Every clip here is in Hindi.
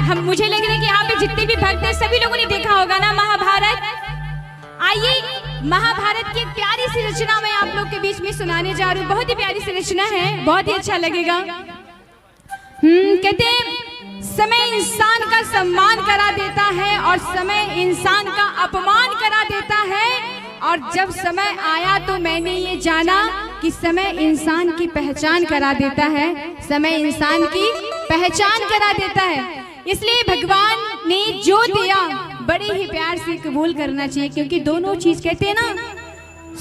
मुझे लग रहा है कि यहाँ पे जितने भी भक्त हैं सभी लोगों ने देखा होगा ना महाभारत। आइए महाभारत की एक प्यारी सी रचना मैं आप लोग के बीच में सुनाने जा रही हूँ। बहुत ही प्यारी सी रचना है, बहुत ही अच्छा लगेगा। कहते हैं समय इंसान का सम्मान करा देता है और समय इंसान का अपमान करा देता है। और जब समय आया तो मैंने ये जाना कि समय इंसान की पहचान करा देता है, समय इंसान की पहचान करा देता है। इसलिए भगवान ने जो दिया बड़े ही प्यार से कबूल करना चाहिए, क्योंकि दोनों चीज कहते हैं ना,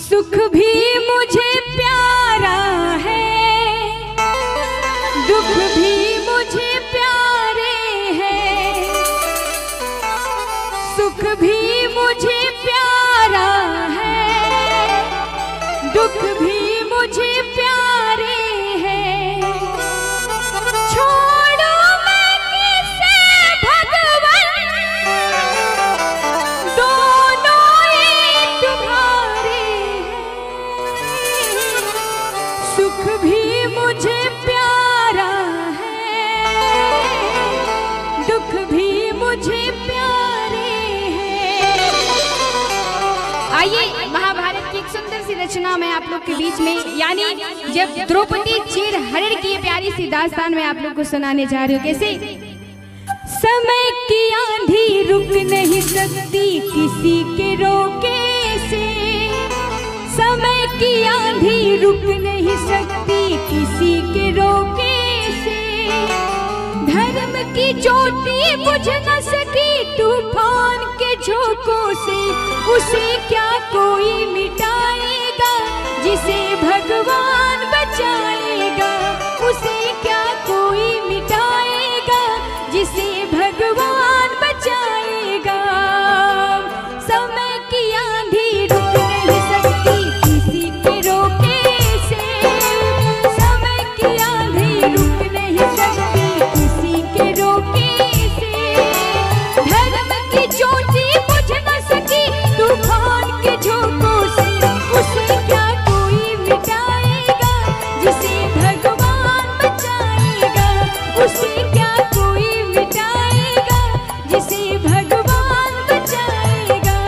सुख भी मुझे प्यारा है, दुख भी मुझे प्यारे हैं, सुख भी मुझे प्यारा है, दुख भी मुझे प्यारे हैं। छोड़ो मैं किसे भगवान, दोनों ही तुम्हारे हैं। सुख भी मुझे प्यारा है, दुख भी मुझे प्यारे हैं। आइए महाभारत की एक सुंदर सी रचना मैं आप लोग के बीच में, यानी जब द्रौपदी चीर हरण की प्यारी सी दास्तान मैं आप लोग को सुनाने जा रही हूँ। कैसे? समय की आंधी रुक नहीं सकती किसी के रोके से, समय की आंधी रुक नहीं सकती किसी के रोके से। धर्म की ज्योति बुझ न सकी तूफान के झोंकों से, उसे क्या कोई मिटाएगा जिसे भगवान बचाएगा, उसे क्या कोई मिटाएगा जिसे भगवान बचाएगा। समय की आंधी रुक नहीं सकती किसी के रोके से, समय की आंधी रुक नहीं सकती किसी के रोके से। धर्म की ज्योति बुझ न सकी तूफान के झोंकों से, उसे क्या कोई मिटाएगा जिसे भगवान बचाएगा, उसे क्या कोई मिटाएगा जिसे भगवान बचाएगा।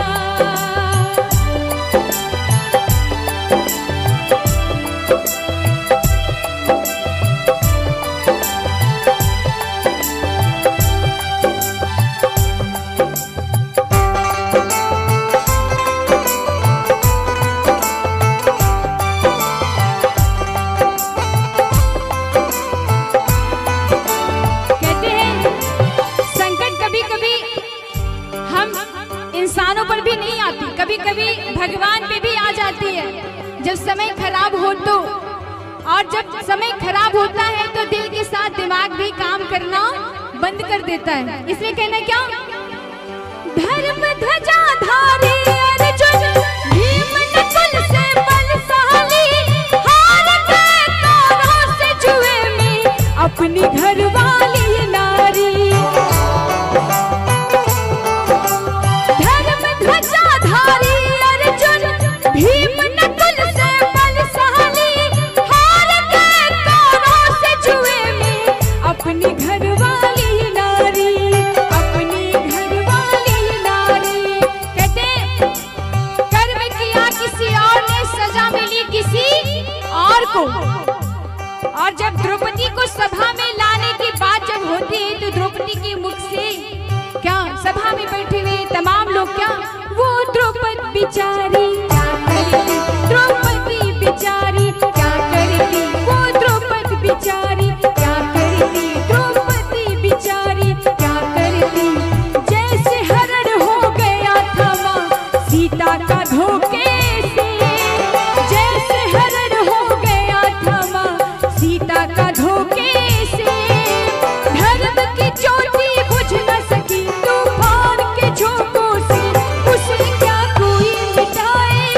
कहते हैं संकट कभी कभी हम इंसानों पर भी नहीं आती, कभी कभी भगवान पे भी आ जाती है। जब समय खराब हो तो, और जब समय खराब होता है तो दिल के साथ दिमाग भी काम करना बंद कर देता है। इसलिए कहना क्या, धर्म ध्वजा धारी अर्जुन भीम नकुल से बलशाली, हार गए कौरवों से जुए में अपनी घरवाली नारी। धर्म ध्वजा धारी अर्जुन भीम नकुल से बलशाली, हार गए कौरवों से जुए में अपनी घरवाली नारी, अपनी घरवाली नारी। कहते कर्म किया किसी और ने, सजा मिली किसी और को। और जब द्रौपदी को सभा में लाने की बात जब होती है तो द्रौपदी के मुख से क्या, सभा में बैठे हुए तमाम लोग क्या, वो द्रौपदी बिचारी क्या करती, द्रौपदी बिचारी क्या करती, वो द्रौपदी बिचारी क्या करती, द्रौपदी बिचारी क्या करती। जैसे हरण हो गया था मां सीता का धोखे से, जैसे हरण हो गया था मां सीता का धोखे से। धर्म की ज्योति बुझ न सकी तूफान के झोंकों से, उसे क्या कोई मिटाएगा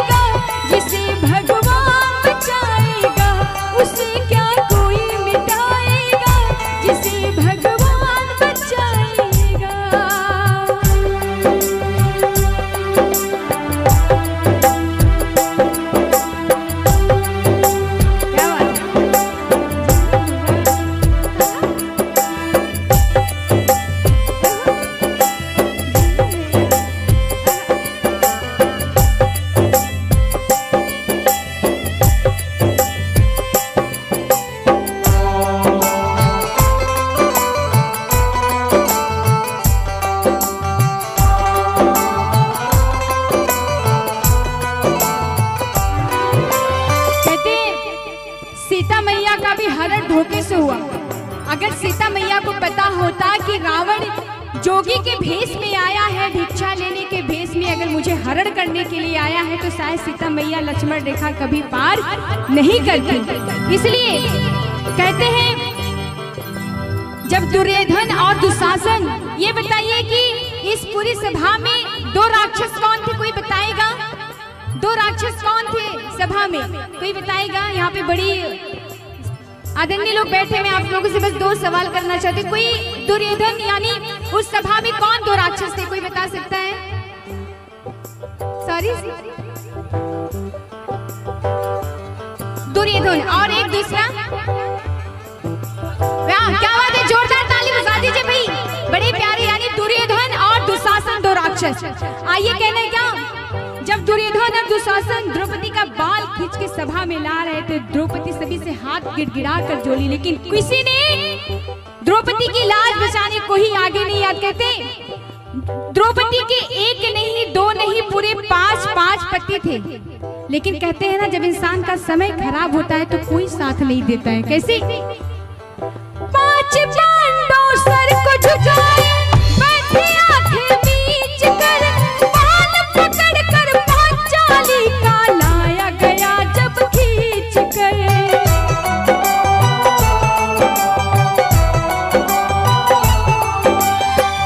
पता होता कि रावण जोगी के भेष में आया है, भिक्षा लेने के भेष में, अगर मुझे हरण करने के लिए आया है तो शायद सीता मैया लक्ष्मण रेखा कभी पार नहीं करती। इसलिए कहते हैं जब दुर्योधन और दुशासन, ये बताइए कि इस पूरी सभा में दो राक्षस कौन थे, कोई बताएगा? दो राक्षस कौन थे सभा में, कोई बताएगा? यहाँ पे बड़ी आदरणीय लोग बैठे, मैं आप लोगों से बस दो सवाल करना चाहती हूँ। कोई दुर्योधन यानी उस सभा में कौन दो राक्षस थे, कोई बता सकता है? सॉरी, दुर्योधन और एक दूसरा, क्या बात है, जोरदार ताली बजा दीजिए भाई, बड़े प्यारे, यानी दुर्योधन और दुशासन दो राक्षस। आइए कहने क्या, जब दुर्योधन और दुशासन द्रौपदी का बाल खींच के सभा में ला रहे थे, द्रौपदी सभी से हाथ गिड़गिड़ा कर जोली, लेकिन किसी ने द्रौपदी की लाज बचाने को ही आगे नहीं आया। कहते द्रौपदी के एक नहीं, दो नहीं, पूरे 5 पति थे, लेकिन कहते हैं ना जब इंसान का समय खराब होता है तो कोई साथ नहीं देता है। कैसे? 5 पांडव सर को झुकाए, बैठे आंखें बीच कर, बाल पकड़ कर पांचाली का लाया गया जब खींच कर।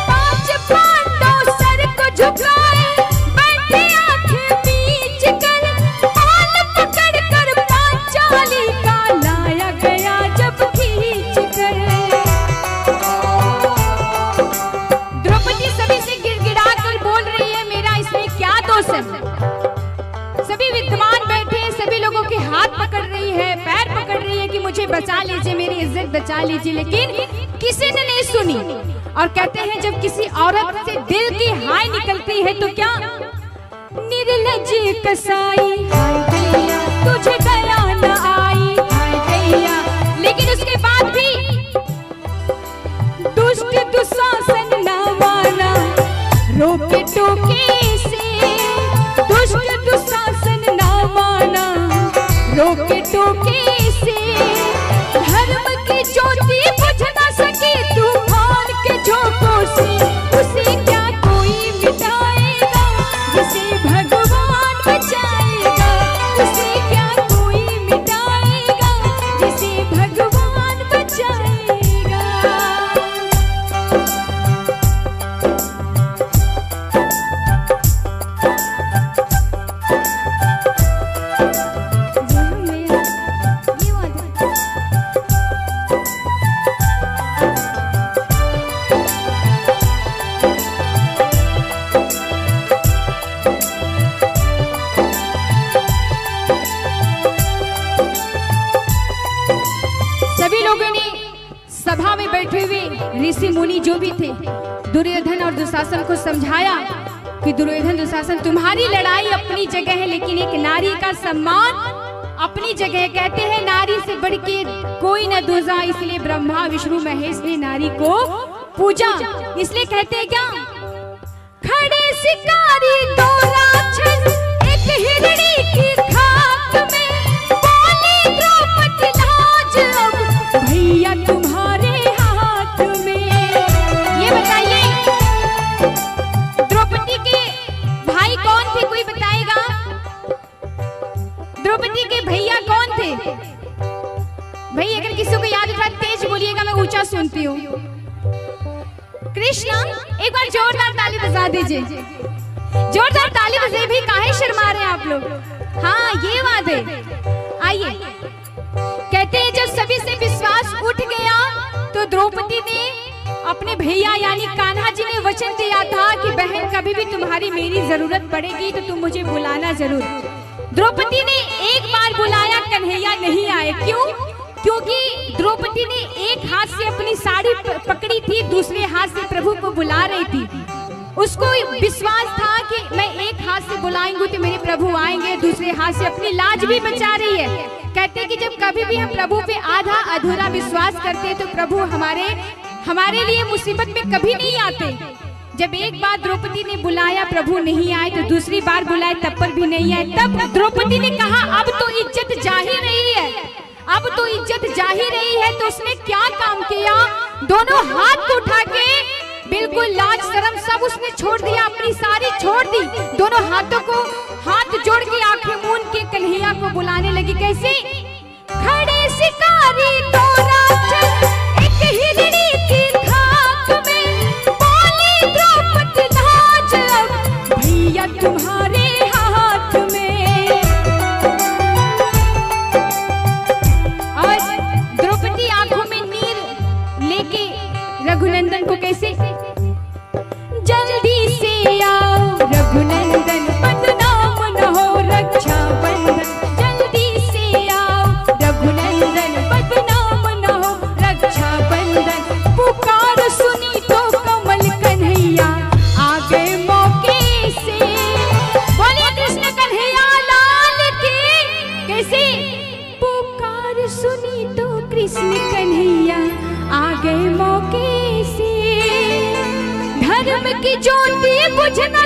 5 पांडव सर को झुकाए, बैठे आंखें बीच कर, बाल पकड़ कर पांचाली का लाया गया जब खींच कर। द्रौपदी सभी से गिड़गिड़ा कर बोल रही है, मेरा इसमें क्या दोष है? सभी विद्वान बैठे हैं, सभी लोगों के हाथ पकड़ रही है, पैर पकड़ रही है कि मुझे बचा लीजिए, मेरी इज्जत बचा लीजिए, लेकिन किसी ने नहीं सुनी। और कहते हैं जब किसी औरत से दिल की हाय निकलती है तो क्या, निर्लज कसाई हाय दैया, तुझे दया न आई हाय दैया, लेकिन उसके बाद भी दुष्ट दुशासन न माना, रोके टोके से, दुष्ट दुशासन न माना, रोके टोके से, धर्म की ज्योति बुझ न सके तूफान के झोंकों से, उसे क्या कोई मिटाएगा जिसे भगवान बचाएगा, उसे क्या कोई मिटाएगा जिसे भगवान बचाएगा। सभी लोगों ने सभा में बैठे हुए ऋषि मुनि जो भी थे, दुर्योधन और दुशासन को समझाया कि दुर्योधन दुशासन तुम्हारी लड़ाई अपनी जगह है, लेकिन एक नारी का सम्मान अपनी जगह। कहते हैं नारी से बढ़ के कोई न दूजा, इसलिए ब्रह्मा विष्णु महेश ने नारी को पूजा। इसलिए कहते हैं क्या, खड़े शिकारी दो राक्षस एक हिरणी की खाक में, बोली द्रौपदी लाज अब भैया तुम्हारे हाथ में। ये बताइए द्रौपदी के भाई कौन थे, कोई बताएगा? द्रौपदी के भैया कौन थे? भाई अगर किसी को याद है तेज बोलिएगा, मैं ऊंचा सुनती हूँ। कृष्णा, एक बार जोरदार ताली बजा दीजिए, जोरदार ताली बजे भी, काहे शर्मा रहे हैं आप लोग? हाँ ये बात है। आइए, कहते हैं जब सभी से विश्वास उठ गया तो द्रौपदी ने अपने भैया यानी कान्हा जी ने वचन दिया था कि बहन कभी भी तुम्हारी मेरी जरूरत पड़ेगी तो तुम मुझे बुलाना जरूर। द्रौपदी ने एक बार बुलाया, कन्हैया नहीं आए। क्यों? क्योंकि द्रौपदी ने एक हाथ से अपनी साड़ी पकड़ी थी, दूसरे हाथ से प्रभु को बुला रही थी। उसको विश्वास था कि मैं एक हाथ से बुलाएंगे तो मेरे प्रभु आएंगे, दूसरे हाथ से अपनी लाज भी बचा रही है। कहते कि जब कभी भी हम प्रभु पे आधा अधूरा विश्वास करते हैं तो प्रभु हमारे लिए मुसीबत में कभी नहीं आते। जब एक बार द्रौपदी ने बुलाया, प्रभु नहीं आए, तो दूसरी बार बुलाए, तब पर भी नहीं आए। तब द्रौपदी ने कहा अब तो इज्जत जा ही रही है, अब तो इज्जत जा ही रही है, तो उसने क्या काम किया, दोनों हाथ को उठा के बिल्कुल लाज शर्म सब उसने छोड़ दिया, अपनी सारी छोड़ दी, दोनों हाथों को हाथ जोड़ के आंखें मूंद के कन्हैया को बुलाने लगी। कैसे? खड़े शिकारी तो राक्षस एक हिरणी की खाक में, बोली द्रौपदी लाज अब भैया तुम्हारे हाथ में। और द्रौपदी आंखों में नीर लेके रघुनंदन को कैसे, जल्दी से आओ रघुनंदन बदनाम न हो रक्षा बंधन, जल्दी से आओ रघुनंदन बदनाम न हो रक्षा बंधन। पुकार सुनी तो कमल कन्हैया आ गए मौके से, बोलिए कृष्ण कन्हैया लाल की। कैसे? पुकार सुनी तो कृष्ण कन्हैया आ गए मौके से, धर्म की ज्योति बुझना